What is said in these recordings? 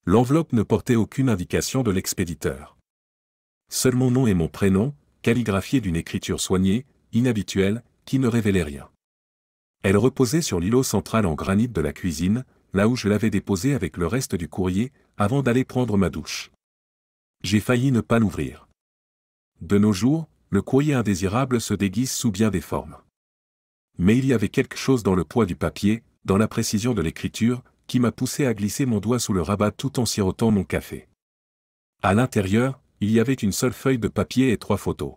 L'enveloppe ne portait aucune indication de l'expéditeur. Seul mon nom et mon prénom, calligraphiés d'une écriture soignée, inhabituelle, qui ne révélait rien. Elle reposait sur l'îlot central en granit de la cuisine, là où je l'avais déposée avec le reste du courrier, avant d'aller prendre ma douche. J'ai failli ne pas l'ouvrir. De nos jours, le courrier indésirable se déguise sous bien des formes. Mais il y avait quelque chose dans le poids du papier, dans la précision de l'écriture, qui m'a poussé à glisser mon doigt sous le rabat tout en sirotant mon café. À l'intérieur, il y avait une seule feuille de papier et 3 photos.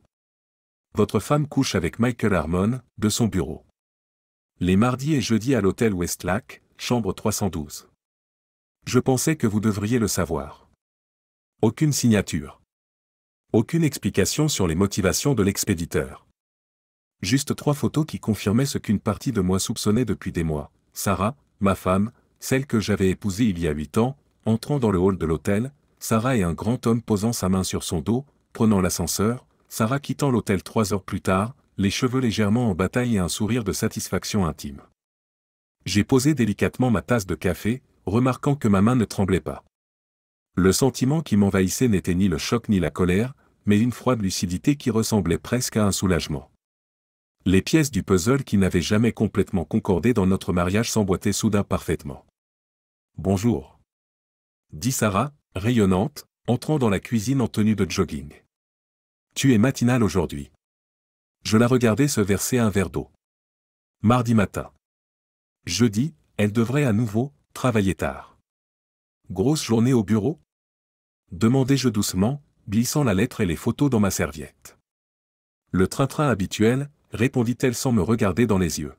Votre femme couche avec Michael Harmon, de son bureau. Les mardis et jeudis à l'hôtel Westlake, chambre 312. Je pensais que vous devriez le savoir. Aucune signature. Aucune explication sur les motivations de l'expéditeur. Juste 3 photos qui confirmaient ce qu'une partie de moi soupçonnait depuis des mois. Sarah, ma femme, celle que j'avais épousée il y a 8 ans, entrant dans le hall de l'hôtel, Sarah et un grand homme posant sa main sur son dos, prenant l'ascenseur, Sarah quittant l'hôtel 3 heures plus tard, les cheveux légèrement en bataille et un sourire de satisfaction intime. J'ai posé délicatement ma tasse de café, remarquant que ma main ne tremblait pas. Le sentiment qui m'envahissait n'était ni le choc ni la colère, mais une froide lucidité qui ressemblait presque à un soulagement. Les pièces du puzzle qui n'avaient jamais complètement concordé dans notre mariage s'emboîtaient soudain parfaitement. « Bonjour », dit Sarah, rayonnante, entrant dans la cuisine en tenue de jogging. « Tu es matinale aujourd'hui. » Je la regardais se verser un verre d'eau. Mardi matin. Jeudi, elle devrait à nouveau travailler tard. Grosse journée au bureau ? Demandai-je doucement, glissant la lettre et les photos dans ma serviette. Le train-train habituel, répondit-elle sans me regarder dans les yeux.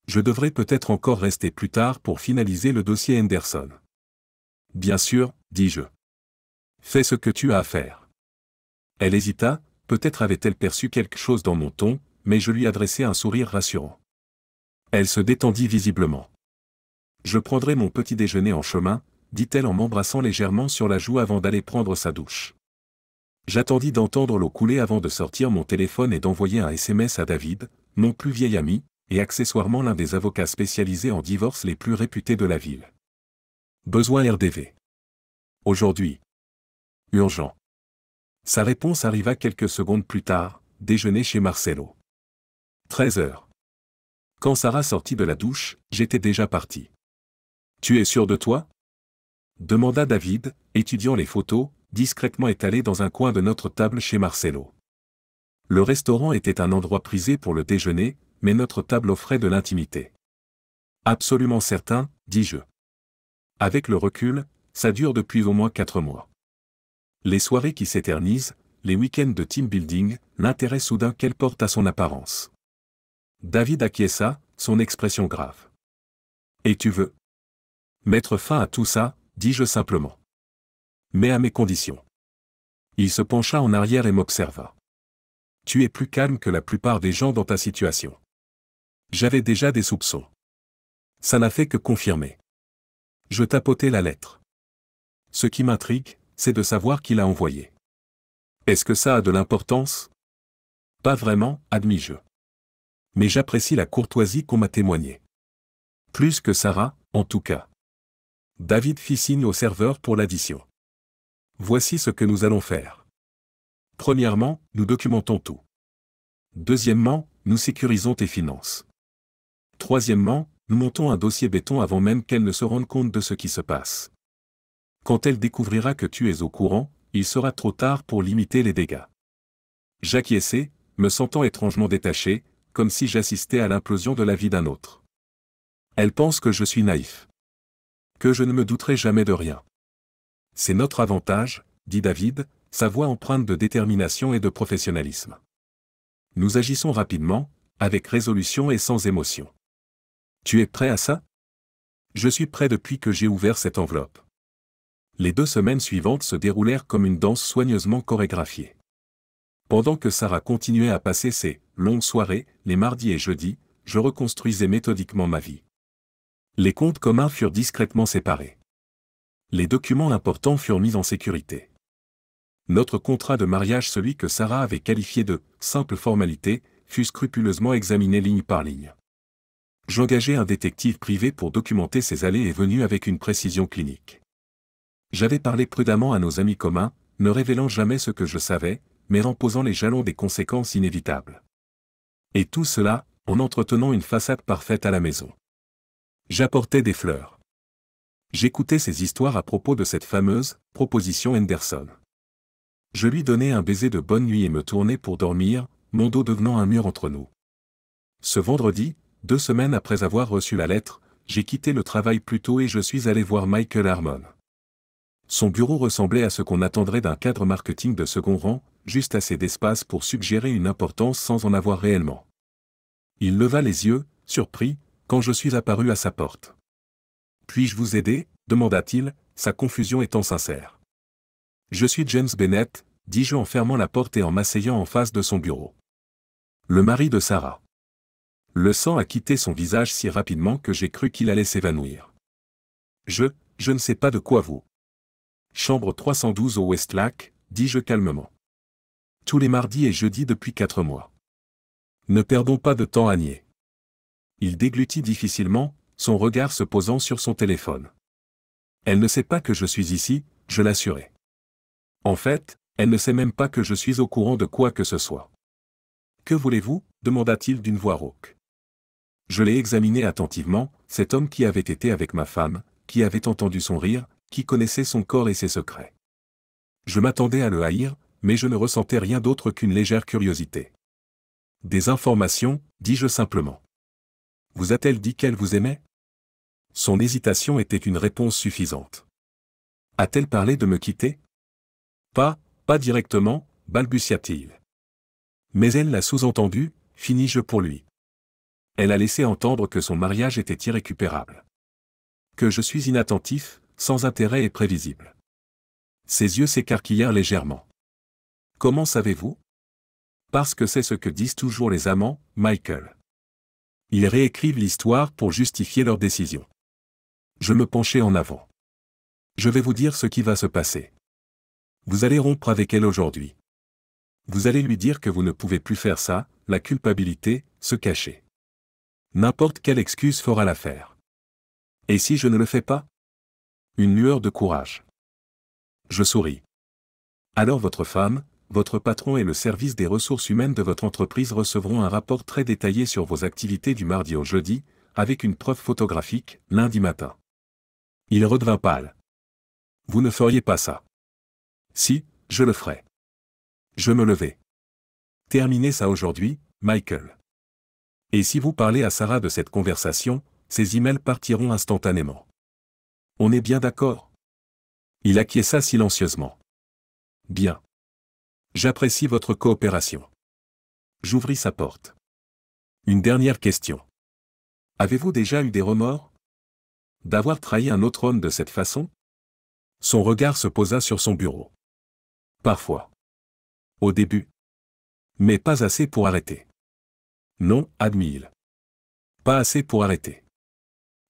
Je devrais peut-être encore rester plus tard pour finaliser le dossier Henderson. Bien sûr, dis-je. Fais ce que tu as à faire. Elle hésita, peut-être avait-elle perçu quelque chose dans mon ton, mais je lui adressai un sourire rassurant. Elle se détendit visiblement. Je prendrai mon petit déjeuner en chemin, dit-elle en m'embrassant légèrement sur la joue avant d'aller prendre sa douche. J'attendis d'entendre l'eau couler avant de sortir mon téléphone et d'envoyer un SMS à David, mon plus vieil ami, et accessoirement l'un des avocats spécialisés en divorce les plus réputés de la ville. Besoin RDV. Aujourd'hui. Urgent. Sa réponse arriva quelques secondes plus tard, déjeuner chez Marcelo. 13 heures. Quand Sarah sortit de la douche, j'étais déjà parti. Tu es sûr de toi ? Demanda David, étudiant les photos, discrètement étalées dans un coin de notre table chez Marcelo. Le restaurant était un endroit prisé pour le déjeuner, mais notre table offrait de l'intimité. Absolument certain, dis-je. Avec le recul, ça dure depuis au moins 4 mois. Les soirées qui s'éternisent, les week-ends de team building, l'intérêt soudain qu'elle porte à son apparence. David acquiesça, son expression grave. Et tu veux mettre fin à tout ça, dis-je simplement. Mais à mes conditions. Il se pencha en arrière et m'observa. Tu es plus calme que la plupart des gens dans ta situation. J'avais déjà des soupçons. Ça n'a fait que confirmer. Je tapotai la lettre. Ce qui m'intrigue, c'est de savoir qui l'a envoyée. Est-ce que ça a de l'importance ? Pas vraiment, admis-je. Mais j'apprécie la courtoisie qu'on m'a témoignée. Plus que Sarah, en tout cas. David fit signe au serveur pour l'addition. Voici ce que nous allons faire. Premièrement, nous documentons tout. Deuxièmement, nous sécurisons tes finances. Troisièmement, nous montons un dossier béton avant même qu'elle ne se rende compte de ce qui se passe. Quand elle découvrira que tu es au courant, il sera trop tard pour limiter les dégâts. J'acquiesçai, me sentant étrangement détaché, comme si j'assistais à l'implosion de la vie d'un autre. Elle pense que je suis naïf. Que je ne me douterai jamais de rien. C'est notre avantage, dit David, sa voix empreinte de détermination et de professionnalisme. Nous agissons rapidement, avec résolution et sans émotion. Tu es prêt à ça ? Je suis prêt depuis que j'ai ouvert cette enveloppe. Les 2 semaines suivantes se déroulèrent comme une danse soigneusement chorégraphiée. Pendant que Sarah continuait à passer ses longues soirées, les mardis et jeudis, je reconstruisais méthodiquement ma vie. Les comptes communs furent discrètement séparés. Les documents importants furent mis en sécurité. Notre contrat de mariage, celui que Sarah avait qualifié de « simple formalité », fut scrupuleusement examiné ligne par ligne. J'engageai un détective privé pour documenter ses allées et venues avec une précision clinique. J'avais parlé prudemment à nos amis communs, ne révélant jamais ce que je savais, mais en posant les jalons des conséquences inévitables. Et tout cela, en entretenant une façade parfaite à la maison. J'apportais des fleurs. J'écoutais ses histoires à propos de cette fameuse proposition Henderson. Je lui donnais un baiser de bonne nuit et me tournais pour dormir, mon dos devenant un mur entre nous. Ce vendredi, 2 semaines après avoir reçu la lettre, j'ai quitté le travail plus tôt et je suis allé voir Michael Harmon. Son bureau ressemblait à ce qu'on attendrait d'un cadre marketing de second rang, juste assez d'espace pour suggérer une importance sans en avoir réellement. Il leva les yeux, surpris, quand je suis apparu à sa porte. « Puis-je vous aider » demanda-t-il, sa confusion étant sincère. « Je suis James Bennett » dis-je en fermant la porte et en m'asseyant en face de son bureau. Le mari de Sarah. Le sang a quitté son visage si rapidement que j'ai cru qu'il allait s'évanouir. Je ne sais pas de quoi vous. Chambre 312 au Westlac, dis-je calmement. Tous les mardis et jeudis depuis 4 mois. Ne perdons pas de temps à nier. Il déglutit difficilement, son regard se posant sur son téléphone. Elle ne sait pas que je suis ici, je l'assurais. En fait, elle ne sait même pas que je suis au courant de quoi que ce soit. Que voulez-vous ? Demanda-t-il d'une voix rauque. Je l'ai examiné attentivement, cet homme qui avait été avec ma femme, qui avait entendu son rire, qui connaissait son corps et ses secrets. Je m'attendais à le haïr, mais je ne ressentais rien d'autre qu'une légère curiosité. Des informations, dis-je simplement. Vous a-t-elle dit qu'elle vous aimait ? Son hésitation était une réponse suffisante. A-t-elle parlé de me quitter ? Pas directement, balbutia-t-il. Mais elle l'a sous-entendu, finis-je pour lui. Elle a laissé entendre que son mariage était irrécupérable. Que je suis inattentif, sans intérêt et prévisible. Ses yeux s'écarquillèrent légèrement. Comment savez-vous ? Parce que c'est ce que disent toujours les amants, Michael. Ils réécrivent l'histoire pour justifier leur décision. Je me penchai en avant. Je vais vous dire ce qui va se passer. Vous allez rompre avec elle aujourd'hui. Vous allez lui dire que vous ne pouvez plus faire ça, la culpabilité, se cacher. N'importe quelle excuse fera l'affaire. Et si je ne le fais pas ? Une lueur de courage. Je souris. Alors votre femme, votre patron et le service des ressources humaines de votre entreprise recevront un rapport très détaillé sur vos activités du mardi au jeudi, avec une preuve photographique, lundi matin. Il redevint pâle. Vous ne feriez pas ça. Si, je le ferai. Je me levai. Terminez ça aujourd'hui, Michael. Et si vous parlez à Sarah de cette conversation, ses emails partiront instantanément. On est bien d'accord ? Il acquiesça silencieusement. Bien. J'apprécie votre coopération. J'ouvris sa porte. Une dernière question. Avez-vous déjà eu des remords ? D'avoir trahi un autre homme de cette façon ? Son regard se posa sur son bureau. Parfois. Au début. Mais pas assez pour arrêter. Non, admit-il. Pas assez pour arrêter.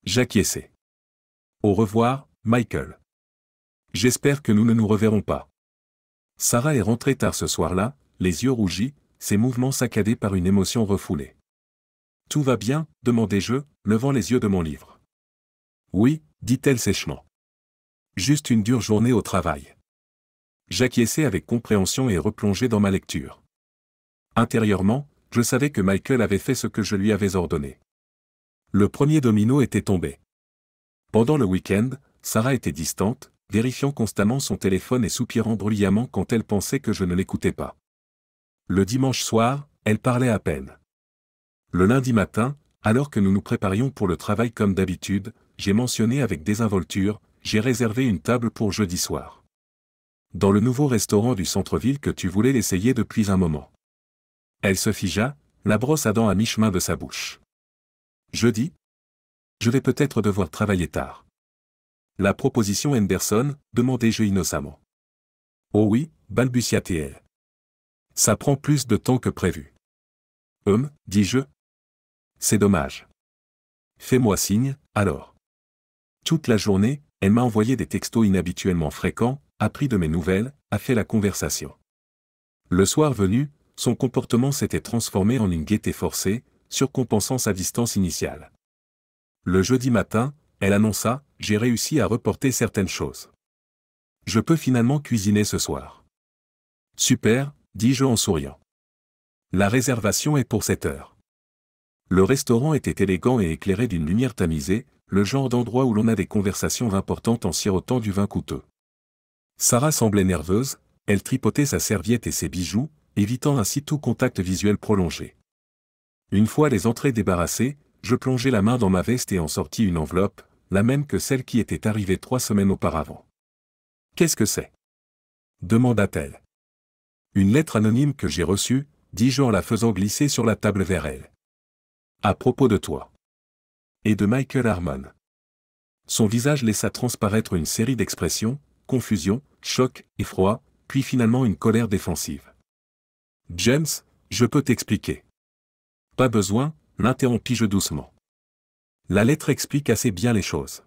J'acquiesçai. Au revoir, Michael. J'espère que nous ne nous reverrons pas. Sarah est rentrée tard ce soir-là, les yeux rougis, ses mouvements saccadés par une émotion refoulée. Tout va bien ? demandai-je, levant les yeux de mon livre. Oui, dit-elle sèchement. Juste une dure journée au travail. J'acquiesçai avec compréhension et replongeai dans ma lecture. Intérieurement, je savais que Michael avait fait ce que je lui avais ordonné. Le premier domino était tombé. Pendant le week-end, Sarah était distante, vérifiant constamment son téléphone et soupirant bruyamment quand elle pensait que je ne l'écoutais pas. Le dimanche soir, elle parlait à peine. Le lundi matin, alors que nous nous préparions pour le travail comme d'habitude, j'ai mentionné avec désinvolture, j'ai réservé une table pour jeudi soir. Dans le nouveau restaurant du centre-ville que tu voulais l'essayer depuis un moment. Elle se figea, la brosse à dents à mi-chemin de sa bouche. Jeudi ? Je vais peut-être devoir travailler tard. La proposition Henderson, demandai-je innocemment. Oh oui, balbutia-t-elle. Ça prend plus de temps que prévu. Dis-je. C'est dommage. Fais-moi signe, alors. Toute la journée, elle m'a envoyé des textos inhabituellement fréquents, a pris de mes nouvelles, a fait la conversation. Le soir venu, son comportement s'était transformé en une gaieté forcée, surcompensant sa distance initiale. Le jeudi matin, elle annonça « J'ai réussi à reporter certaines choses. Je peux finalement cuisiner ce soir. Super, dis-je en souriant. La réservation est pour 7 heures. Le restaurant était élégant et éclairé d'une lumière tamisée, le genre d'endroit où l'on a des conversations importantes en sirotant du vin coûteux. Sarah semblait nerveuse, elle tripotait sa serviette et ses bijoux, évitant ainsi tout contact visuel prolongé. Une fois les entrées débarrassées, je plongeai la main dans ma veste et en sortis une enveloppe, la même que celle qui était arrivée 3 semaines auparavant. « Qu'est-ce que c'est » demanda-t-elle. « Une lettre anonyme que j'ai reçue, dis-je en la faisant glisser sur la table vers elle. À propos de toi. Et de Michael Harmon. » Son visage laissa transparaître une série d'expressions, confusion, choc, effroi, puis finalement une colère défensive. « James, je peux t'expliquer. » « Pas besoin, l'interrompis-je doucement. La lettre explique assez bien les choses.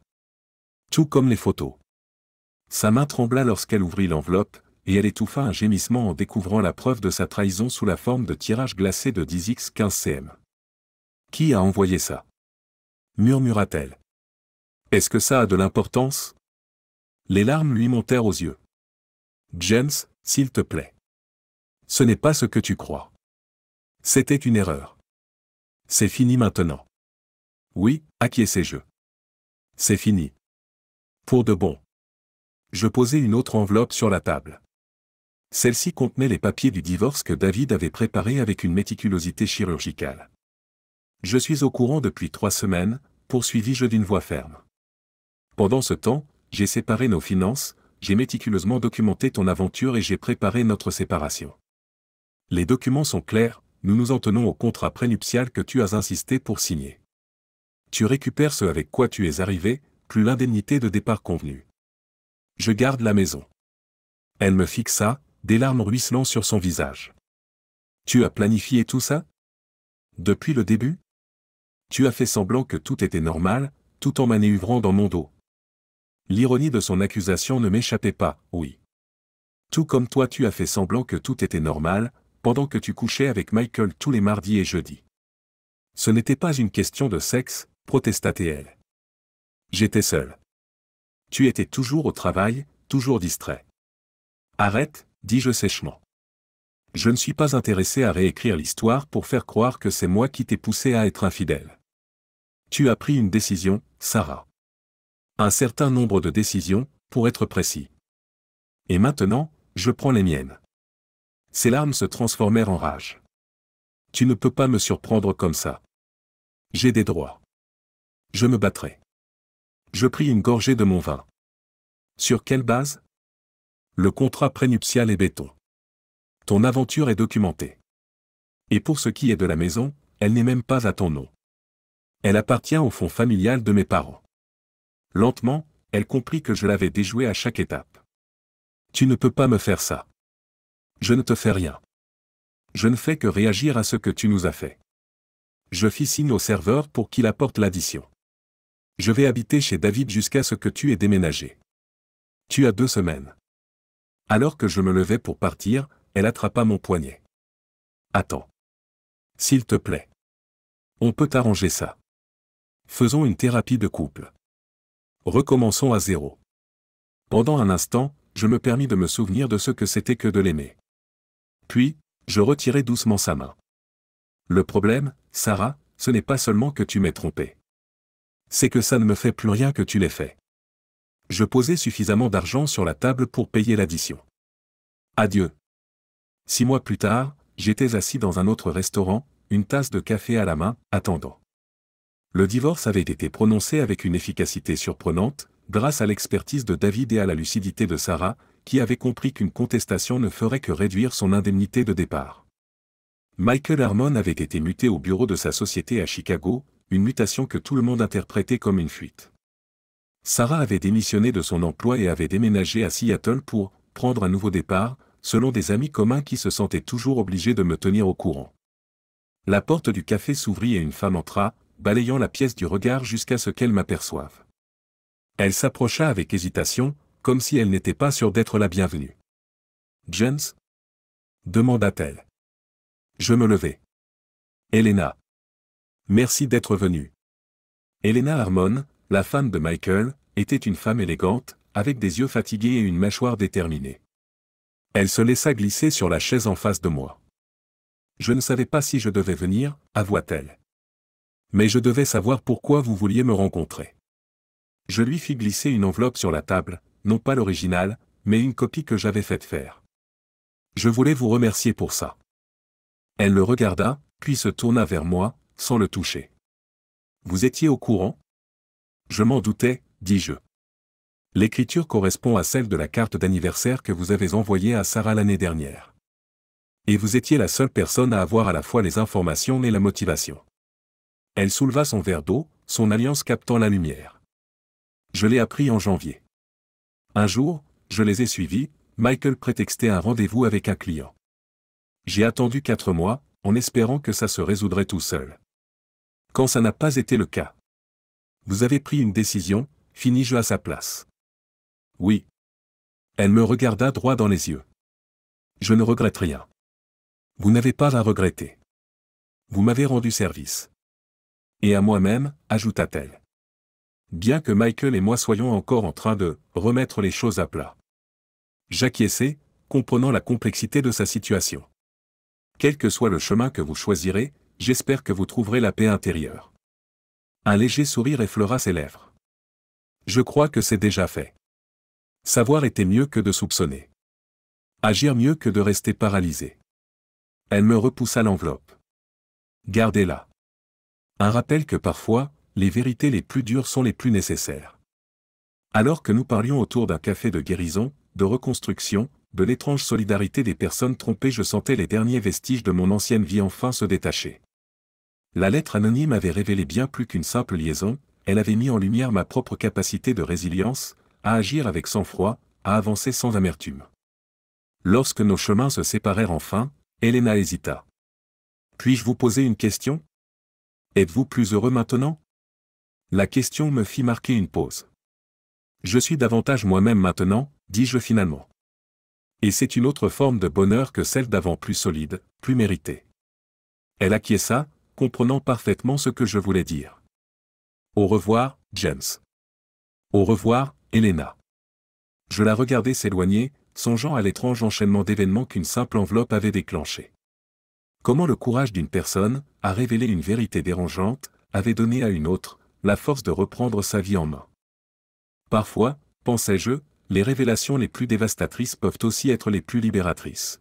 Tout comme les photos. Sa main trembla lorsqu'elle ouvrit l'enveloppe, et elle étouffa un gémissement en découvrant la preuve de sa trahison sous la forme de tirages glacés de 10x 15 cm. « Qui a envoyé ça » murmura-t-elle. « Est-ce que ça a de l'importance » Les larmes lui montèrent aux yeux. « James, s'il te plaît. Ce n'est pas ce que tu crois. C'était une erreur. C'est fini maintenant. Oui, acquiesçai-je. C'est fini. Pour de bon. » Je posai une autre enveloppe sur la table. Celle-ci contenait les papiers du divorce que David avait préparés avec une méticulosité chirurgicale. « Je suis au courant depuis 3 semaines, poursuivis-je d'une voix ferme. Pendant ce temps, j'ai séparé nos finances, j'ai méticuleusement documenté ton aventure et j'ai préparé notre séparation. Les documents sont clairs, nous nous en tenons au contrat prénuptial que tu as insisté pour signer. Tu récupères ce avec quoi tu es arrivé, plus l'indemnité de départ convenue. Je garde la maison. » Elle me fixa, des larmes ruisselant sur son visage. « Tu as planifié tout ça ? Depuis le début ? Tu as fait semblant que tout était normal, tout en manœuvrant dans mon dos. » L'ironie de son accusation ne m'échappait pas, oui. Tout comme toi tu as fait semblant que tout était normal, pendant que tu couchais avec Michael tous les mardis et jeudis. Ce n'était pas une question de sexe, protesta-t-elle. J'étais seul. Tu étais toujours au travail, toujours distrait. Arrête, dis-je sèchement. Je ne suis pas intéressé à réécrire l'histoire pour faire croire que c'est moi qui t'ai poussé à être infidèle. Tu as pris une décision, Sarah. Un certain nombre de décisions, pour être précis. Et maintenant, je prends les miennes. Ses larmes se transformèrent en rage. Tu ne peux pas me surprendre comme ça. J'ai des droits. Je me battrai. Je pris une gorgée de mon vin. Sur quelle base ? Le contrat prénuptial est béton. Ton aventure est documentée. Et pour ce qui est de la maison, elle n'est même pas à ton nom. Elle appartient au fonds familial de mes parents. Lentement, elle comprit que je l'avais déjouée à chaque étape. Tu ne peux pas me faire ça. Je ne te fais rien. Je ne fais que réagir à ce que tu nous as fait. Je fis signe au serveur pour qu'il apporte l'addition. Je vais habiter chez David jusqu'à ce que tu aies déménagé. Tu as 2 semaines. Alors que je me levais pour partir, elle attrapa mon poignet. Attends. S'il te plaît. On peut arranger ça. Faisons une thérapie de couple. Recommençons à zéro. Pendant un instant, je me permis de me souvenir de ce que c'était que de l'aimer. Puis, je retirai doucement sa main. Le problème, Sarah, ce n'est pas seulement que tu m'aies trompé. C'est que ça ne me fait plus rien que tu l'aies fait. Je posai suffisamment d'argent sur la table pour payer l'addition. Adieu. 6 mois plus tard, j'étais assis dans un autre restaurant, une tasse de café à la main, attendant. Le divorce avait été prononcé avec une efficacité surprenante, grâce à l'expertise de David et à la lucidité de Sarah, qui avait compris qu'une contestation ne ferait que réduire son indemnité de départ. Michael Harmon avait été muté au bureau de sa société à Chicago, une mutation que tout le monde interprétait comme une fuite. Sarah avait démissionné de son emploi et avait déménagé à Seattle pour prendre un nouveau départ, selon des amis communs qui se sentaient toujours obligés de me tenir au courant. La porte du café s'ouvrit et une femme entra, balayant la pièce du regard jusqu'à ce qu'elle m'aperçoive. Elle s'approcha avec hésitation, comme si elle n'était pas sûre d'être la bienvenue. « James ?» demanda-t-elle. Je me levai. « Elena. Merci d'être venue. » Elena Harmon, la femme de Michael, était une femme élégante, avec des yeux fatigués et une mâchoire déterminée. Elle se laissa glisser sur la chaise en face de moi. Je ne savais pas si je devais venir, avoua-t-elle. Mais je devais savoir pourquoi vous vouliez me rencontrer. Je lui fis glisser une enveloppe sur la table, non pas l'original, mais une copie que j'avais faite faire. Je voulais vous remercier pour ça. Elle le regarda, puis se tourna vers moi, sans le toucher. Vous étiez au courant? Je m'en doutais, dis-je. L'écriture correspond à celle de la carte d'anniversaire que vous avez envoyée à Sarah l'année dernière. Et vous étiez la seule personne à avoir à la fois les informations et la motivation. Elle souleva son verre d'eau, son alliance captant la lumière. Je l'ai appris en janvier. Un jour, je les ai suivis, Michael prétextait un rendez-vous avec un client. J'ai attendu 4 mois, en espérant que ça se résoudrait tout seul. Quand ça n'a pas été le cas. Vous avez pris une décision, finis-je à sa place. Oui. Elle me regarda droit dans les yeux. Je ne regrette rien. Vous n'avez pas à regretter. Vous m'avez rendu service. Et à moi-même, ajouta-t-elle. Bien que Michael et moi soyons encore en train de remettre les choses à plat. J'acquiesçai, comprenant la complexité de sa situation. Quel que soit le chemin que vous choisirez, j'espère que vous trouverez la paix intérieure. Un léger sourire effleura ses lèvres. Je crois que c'est déjà fait. Savoir était mieux que de soupçonner. Agir mieux que de rester paralysé. Elle me repoussa l'enveloppe. Gardez-la. Un rappel que parfois, les vérités les plus dures sont les plus nécessaires. Alors que nous parlions autour d'un café de guérison, de reconstruction, de l'étrange solidarité des personnes trompées, je sentais les derniers vestiges de mon ancienne vie enfin se détacher. La lettre anonyme avait révélé bien plus qu'une simple liaison, elle avait mis en lumière ma propre capacité de résilience, à agir avec sang-froid, à avancer sans amertume. Lorsque nos chemins se séparèrent enfin, Elena hésita. Puis-je vous poser une question? Êtes-vous plus heureux maintenant? La question me fit marquer une pause. Je suis davantage moi-même maintenant, dis-je finalement. Et c'est une autre forme de bonheur que celle d'avant, plus solide, plus méritée. Elle acquiesça, comprenant parfaitement ce que je voulais dire. Au revoir, James. Au revoir, Elena. Je la regardais s'éloigner, songeant à l'étrange enchaînement d'événements qu'une simple enveloppe avait déclenché. Comment le courage d'une personne, à révéler une vérité dérangeante, avait donné à une autre, la force de reprendre sa vie en main. Parfois, pensais-je, les révélations les plus dévastatrices peuvent aussi être les plus libératrices.